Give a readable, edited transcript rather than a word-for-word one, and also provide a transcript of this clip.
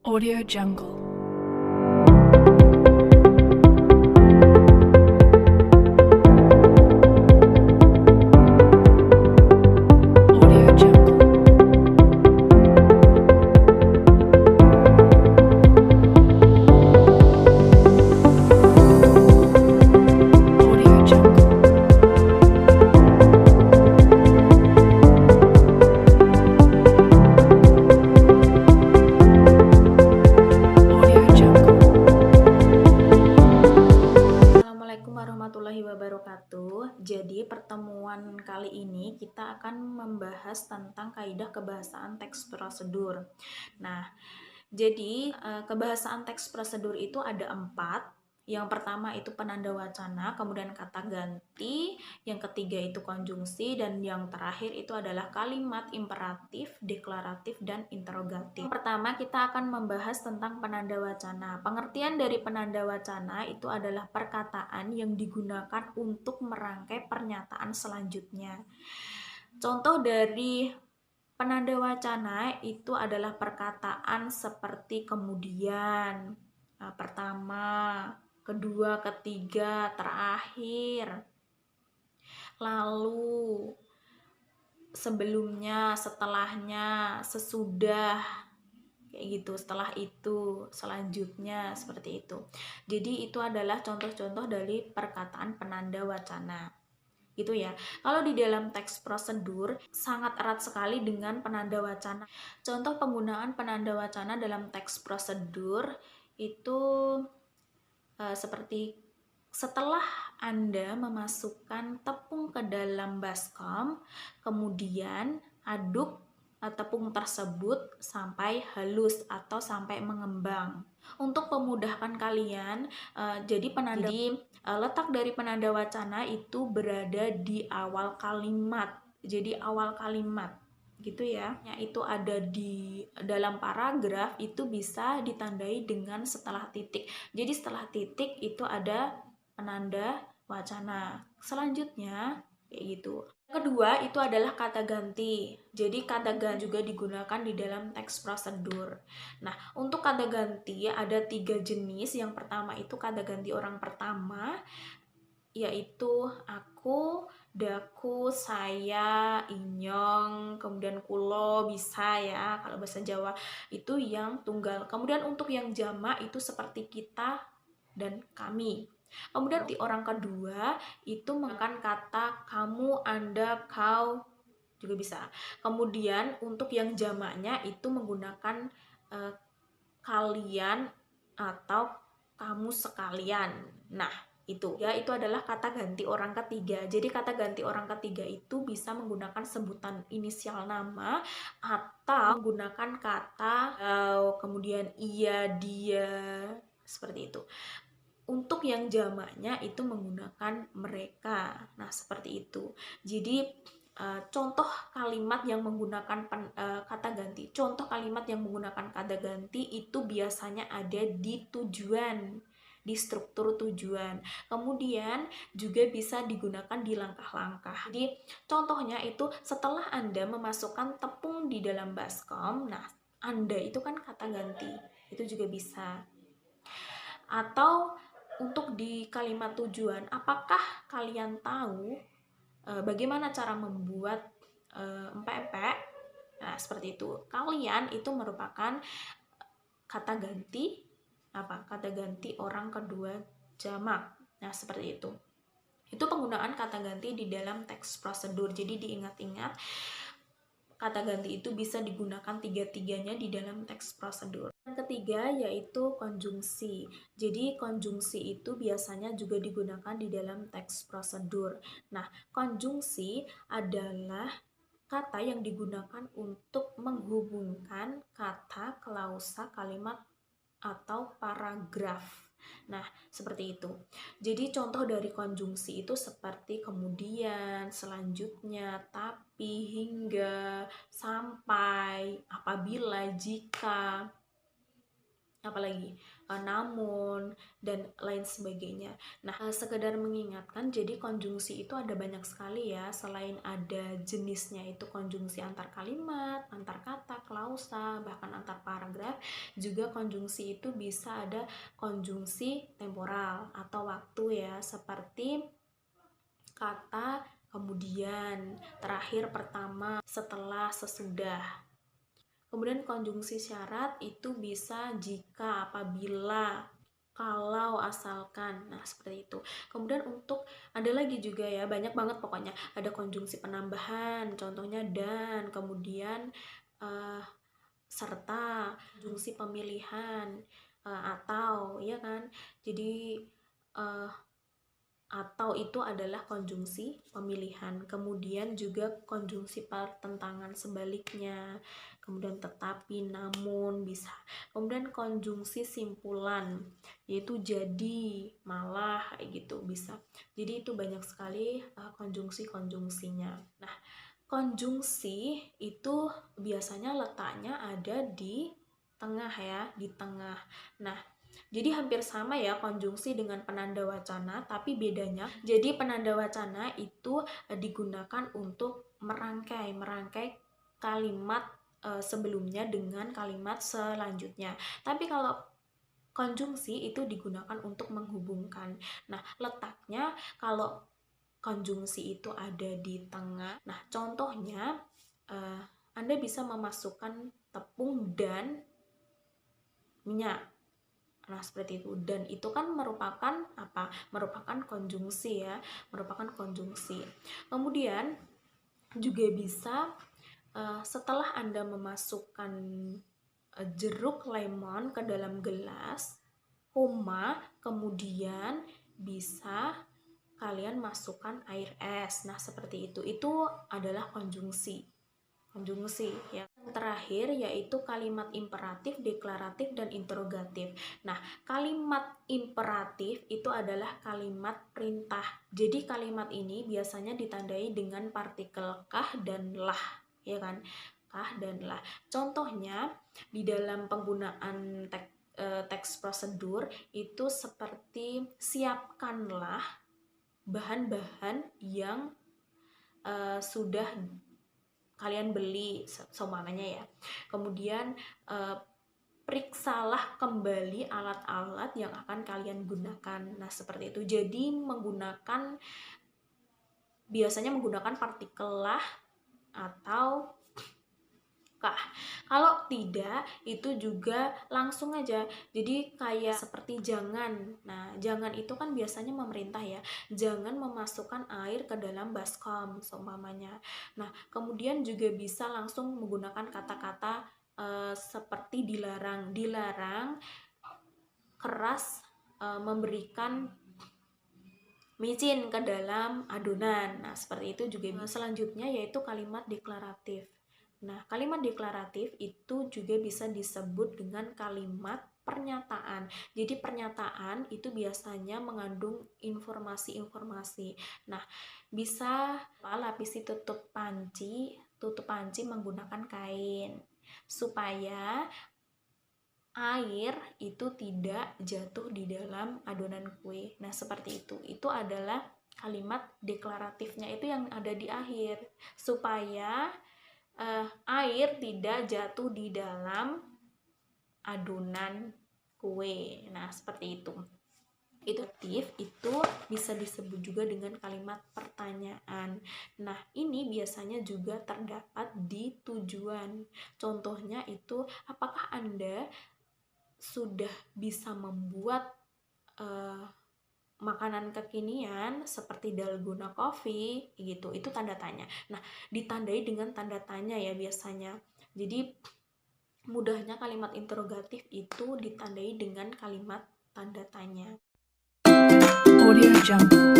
Audio Jungle. Audio Jungle. Audio Jungle. Audio Jungle. Assalamualaikum warahmatullahi wabarakatuh. Jadi pertemuan kali ini kita akan membahas tentang kaidah kebahasaan teks prosedur. Nah, jadi kebahasaan teks prosedur itu ada 4. Yang pertama itu penanda wacana, kemudian kata ganti, yang ketiga itu konjungsi, dan yang terakhir itu adalah kalimat imperatif, deklaratif, dan interrogatif. Yang pertama kita akan membahas tentang penanda wacana. Pengertian dari penanda wacana itu adalah perkataan yang digunakan untuk merangkai pernyataan selanjutnya. Contoh dari penanda wacana itu adalah perkataan seperti kemudian, pertama, kedua, ketiga, terakhir, lalu, sebelumnya, setelahnya, sesudah, kayak gitu, setelah itu, selanjutnya, seperti itu. Jadi itu adalah contoh-contoh dari perkataan penanda wacana. Gitu ya. Kalau di dalam teks prosedur sangat erat sekali dengan penanda wacana. Contoh penggunaan penanda wacana dalam teks prosedur itu seperti setelah Anda memasukkan tepung ke dalam baskom, kemudian aduk tepung tersebut sampai halus atau sampai mengembang. Untuk memudahkan kalian, letak dari penanda wacana itu berada di awal kalimat. Jadi awal kalimat gitu ya. Itu ada di dalam paragraf itu bisa ditandai dengan setelah titik. Jadi setelah titik itu ada penanda wacana. Selanjutnya kayak gitu. Kedua itu adalah kata ganti. Jadi kata ganti juga digunakan di dalam teks prosedur. Nah, untuk kata ganti ada 3 jenis. Yang pertama itu kata ganti orang pertama, yaitu aku, daku, saya, inyong, kemudian kulo, bisa ya kalau bahasa Jawa itu yang tunggal. Kemudian untuk yang jamak itu seperti kita dan kami. Kemudian di orang kedua itu menggunakan kata kamu, anda, kau juga bisa. Kemudian untuk yang jamaknya itu menggunakan kalian atau kamu sekalian. Nah, itu adalah kata ganti orang ketiga. Jadi kata ganti orang ketiga itu bisa menggunakan sebutan inisial nama atau menggunakan kata kemudian ia, dia, seperti itu. Untuk yang jamaknya itu menggunakan mereka. Nah, seperti itu. Jadi contoh kalimat yang menggunakan kata ganti. Contoh kalimat yang menggunakan kata ganti itu biasanya ada di tujuan, di struktur tujuan. Kemudian juga bisa digunakan di langkah-langkah. Jadi contohnya itu setelah Anda memasukkan tepung di dalam baskom, nah Anda itu kan kata ganti. Itu juga bisa. Atau untuk di kalimat tujuan, apakah kalian tahu bagaimana cara membuat empek-empek? Nah, seperti itu. Kalian itu merupakan kata ganti kata ganti orang kedua jamak. Nah, seperti itu. Itu penggunaan kata ganti di dalam teks prosedur. Jadi diingat-ingat, kata ganti itu bisa digunakan tiga-tiganya di dalam teks prosedur. Yang ketiga yaitu konjungsi. Jadi konjungsi itu biasanya juga digunakan di dalam teks prosedur. Nah, konjungsi adalah kata yang digunakan untuk menghubungkan kata, klausa, kalimat, atau paragraf. Nah, seperti itu. Jadi contoh dari konjungsi itu seperti kemudian, selanjutnya, tapi, hingga, sampai, apabila, jika. apalagi namun dan lain sebagainya. Nah, sekedar mengingatkan, jadi konjungsi itu ada banyak sekali ya, selain ada jenisnya itu konjungsi antar kalimat, antar kata, klausa, bahkan antar paragraf, juga konjungsi itu bisa ada konjungsi temporal atau waktu ya, seperti kata kemudian, terakhir, pertama, setelah, sesudah. Kemudian konjungsi syarat itu bisa jika, apabila, kalau, asalkan. Nah, seperti itu. Kemudian untuk ada lagi juga ya, banyak banget pokoknya. Ada konjungsi penambahan, contohnya dan, kemudian serta, konjungsi pemilihan, atau, ya kan? Jadi atau itu adalah konjungsi pemilihan. Kemudian juga konjungsi pertentangan sebaliknya, kemudian tetapi, namun, bisa. Kemudian konjungsi simpulan, yaitu jadi, malah, kayak gitu, bisa. Jadi itu banyak sekali konjungsi-konjungsinya. Nah, konjungsi itu biasanya letaknya ada di tengah ya, di tengah. Nah, jadi hampir sama ya konjungsi dengan penanda wacana, tapi bedanya jadi penanda wacana itu digunakan untuk merangkai kalimat sebelumnya dengan kalimat selanjutnya. Tapi kalau konjungsi itu digunakan untuk menghubungkan. Nah, letaknya kalau konjungsi itu ada di tengah. Nah, contohnya Anda bisa memasukkan tepung dan minyak. Nah, seperti itu. Dan itu kan merupakan apa? Merupakan konjungsi ya, merupakan konjungsi. Kemudian juga bisa setelah Anda memasukkan jeruk lemon ke dalam gelas, koma, kemudian bisa kalian masukkan air es. Nah, seperti itu. Itu adalah konjungsi ya. Yang terakhir yaitu kalimat imperatif, deklaratif, dan interrogatif. Nah, kalimat imperatif itu adalah kalimat perintah. Jadi kalimat ini biasanya ditandai dengan partikel kah dan lah, ya kan? Kah dan lah. Contohnya di dalam penggunaan teks prosedur itu seperti siapkanlah bahan-bahan yang sudah kalian beli seumpamanya ya. Kemudian periksalah kembali alat-alat yang akan kalian gunakan. Nah, seperti itu. Jadi biasanya menggunakan partikel lah atau kah. Kalau tidak, itu juga langsung aja. Jadi kayak seperti jangan. Nah, jangan itu kan biasanya memerintah ya. Jangan memasukkan air ke dalam baskom seumpamanya. Nah, kemudian juga bisa langsung menggunakan kata-kata seperti dilarang. Dilarang keras memberikan micin ke dalam adonan. Nah, seperti itu juga. Selanjutnya yaitu kalimat deklaratif. Nah, kalimat deklaratif itu juga bisa disebut dengan kalimat pernyataan. Jadi pernyataan itu biasanya mengandung informasi-informasi. Nah, bisa lapisi tutup panci menggunakan kain supaya air itu tidak jatuh di dalam adonan kue. Nah, seperti itu. Itu adalah kalimat deklaratifnya itu yang ada di akhir, supaya air tidak jatuh di dalam adonan kue. Nah, seperti itu. Itu bisa disebut juga dengan kalimat pertanyaan. Nah, ini biasanya juga terdapat di tujuan. Contohnya itu, apakah Anda sudah bisa membuat makanan kekinian seperti dalgona coffee gitu, itu tanda tanya. Nah, ditandai dengan tanda tanya ya biasanya. Jadi mudahnya kalimat interrogatif itu ditandai dengan kalimat tanda tanya. Audio Jungle.